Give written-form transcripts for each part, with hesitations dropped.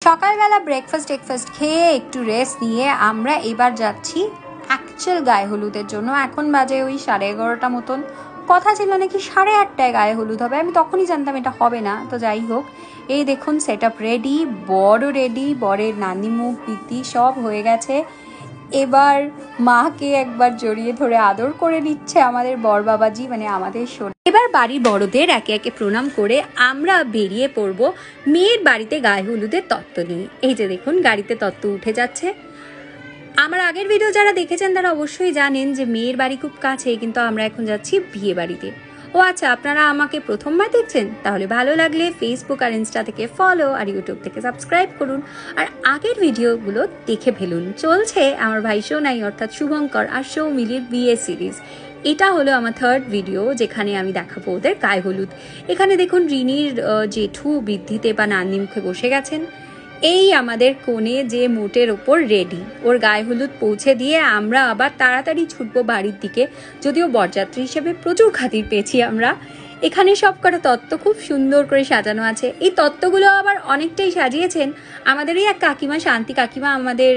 সকালবেলা ব্রেকফাস্ট খেয়ে একটু রেস্ট নিয়ে আমরা এবার যাচ্ছি অ্যাকচুয়াল গায়ে হলুদের জন্য। এখন বাজে ওই 11:30 মতন। কথা ছিল নাকি 8:30টায় গায়ে হলুদ হবে, আমি তখনই জানতাম এটা হবে না। তো যাই হোক, এই দেখুন সেট আপ রেডি, বড় রেডি, বরের নানি মুখ দিদি সব হয়ে গেছে। এবার মাকে একবার জড়িয়ে ধরে আদর করে নিচ্ছে আমাদের বর বাবাজি, মানে আমাদের সোনা। এবার বাড়ির বড়দের একে একে প্রণাম করে আমরা বেরিয়ে পড়ব মেয়ের বাড়িতে গায়ে হলুদের তত্ত্ব নিয়ে। এই যে দেখুন গাড়িতে তত্ত্ব উঠে যাচ্ছে। আমার আগের ভিডিও যারা দেখেছেন তারা অবশ্যই জানেন যে মেয়ের বাড়ি খুব কাছে, কিন্তু আমরা এখন যাচ্ছি বিয়ে বাড়িতে। ও আচ্ছা, আপনারা আমাকে প্রথমবার দেখছেন? তাহলে ভালো লাগলে ফেসবুক আর ইনস্টা থেকে ফলো আর ইউটিউব থেকে সাবস্ক্রাইব করুন, আর আগের ভিডিওগুলো দেখে ফেলুন। চলছে আমার ভাই সোনাই অর্থাৎ শুভঙ্কর আর সৌমিলির বিয়ে সিরিজ। এটা হলো আমার 3rd ভিডিও যেখানে আমি দেখাবো ওদের গায়ে হলুদ। এখানে দেখুন রিনির জেঠু বৃদ্ধিতে বা নান্নি মুখে বসে গেছেন। এই আমাদের কোণে যে মোটের ওপর রেডি, ওর গায়ে হলুদ পৌঁছে দিয়ে আমরা আবার তাড়াতাড়ি ছুটবো বাড়ির দিকে। যদিও বরযাত্রী হিসেবে প্রচুর খাতির পেয়েছি আমরা। এখানে সব কটা তত্ত্ব খুব সুন্দর করে সাজানো আছে। এই তত্ত্বগুলো আবার অনেকটাই সাজিয়েছেন আমাদের এই এক কাকিমা, শান্তি কাকিমা। আমাদের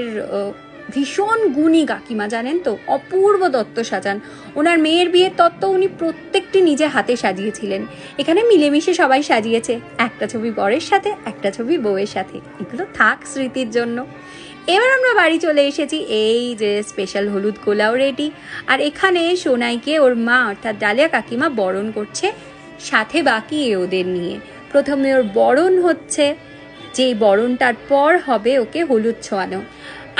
ভীষণ গুণী কাকিমা, জানেন তো, অপূর্ব তত্ত্ব সাজান। ওনার মেয়ের বিয়ের তত্ত্ব উনি প্রত্যেকটি নিজে হাতে সাজিয়েছিলেন। এখানে মিলেমিশে সবাই সাজিয়েছে, একটা ছবি বরের সাথে, একটা ছবি বউয়ের সাথে। এগুলো থাক স্মৃতির জন্য। এবার আমরা বাড়ি চলে এসেছি। এই যে স্পেশাল হলুদ গোলাও রেডি, আর এখানে সোনাইকে ওর মা অর্থাৎ ডালিয়া কাকিমা বরণ করছে, সাথে বাকি ওদের নিয়ে। প্রথমে ওর বরণ হচ্ছে, যে বরণটার পর হবে ওকে হলুদ ছোঁয়ানো।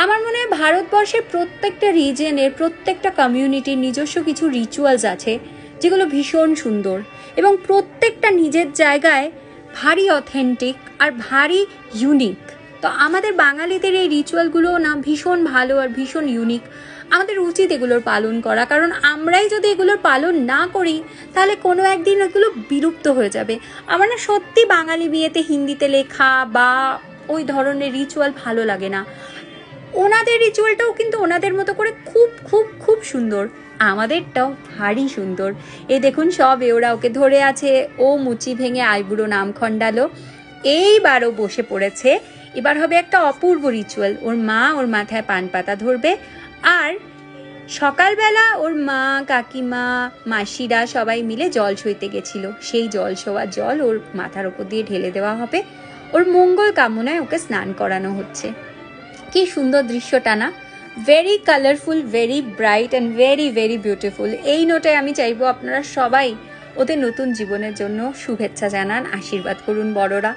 আমার মনে হয় ভারতবর্ষের প্রত্যেকটা রিজনের, প্রত্যেকটা কমিউনিটির নিজস্ব কিছু রিচুয়ালস আছে যেগুলো ভীষণ সুন্দর এবং প্রত্যেকটা নিজের জায়গায় ভারী অথেন্টিক আর ভারী ইউনিক। তো আমাদের বাঙালিদের এই রিচুয়ালগুলো না ভীষণ ভালো আর ভীষণ ইউনিক। আমাদের উচিত এগুলোর পালন করা, কারণ আমরাই যদি এগুলোর পালন না করি তাহলে কোনো একদিন এগুলো বিলুপ্ত হয়ে যাবে। আমার না সত্যি বাঙালি বিয়েতে হিন্দিতে লেখা বা ওই ধরনের রিচুয়াল ভালো লাগে না। ওনাদের রিচুয়ালটাও কিন্তু ওনাদের মতো করে খুব খুব খুব সুন্দর, আমাদেরটাও ভারী সুন্দর। এই দেখুন সব ওরা ওকে ধরে আছে, ও মুচি ভেঙে আইবুড়ো নাম খণ্ডালো। এইবারও বসে পড়েছে। এবার হবে একটা অপূর্ব রিচুয়াল। ওর মা ওর মাথায় পান পাতা ধরবে, আর সকালবেলা ওর মা কাকিমা মাসিরা সবাই মিলে জল সইতে গেছিল, সেই জল সওয়া জল ওর মাথার ওপর দিয়ে ঢেলে দেওয়া হবে। ওর মঙ্গল কামনায় ওকে স্নান করানো হচ্ছে। কি সুন্দর দৃশ্যটা না, very colourful, very bright and very very beautiful. এই নোটে আমি চাইবো আপনারা সবাই ওদের নতুন জীবনের জন্য শুভেচ্ছা জানান, আশীর্বাদ করুন বড়রা।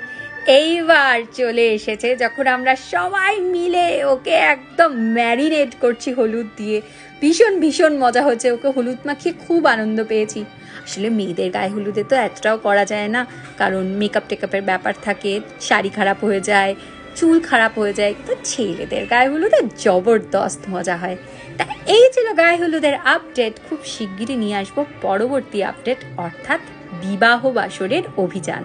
এইবার চলে এসেছে যখন আমরা সবাই মিলে ওকে একদম ম্যারিনেট করছি হলুদ দিয়ে। ভীষণ ভীষণ মজা হচ্ছে, ওকে হলুদ মাখিয়ে খুব আনন্দ পেয়েছি। আসলে মেয়েদের গায়ে হলুদে তো এতটাও করা যায় না, কারণ মেকআপ টেকআপের ব্যাপার থাকে, শাড়ি খারাপ হয়ে যায়, চুল খারাপ হয়ে যায়। তো ছেলেদের গায়ে হলুদে জবরদস্ত মজা হয়। তা এই ছিল গায়ে হলুদের আপডেট। খুব শিগগিরই নিয়ে আসবো পরবর্তী আপডেট, অর্থাৎ বিবাহ বাসরের অভিযান।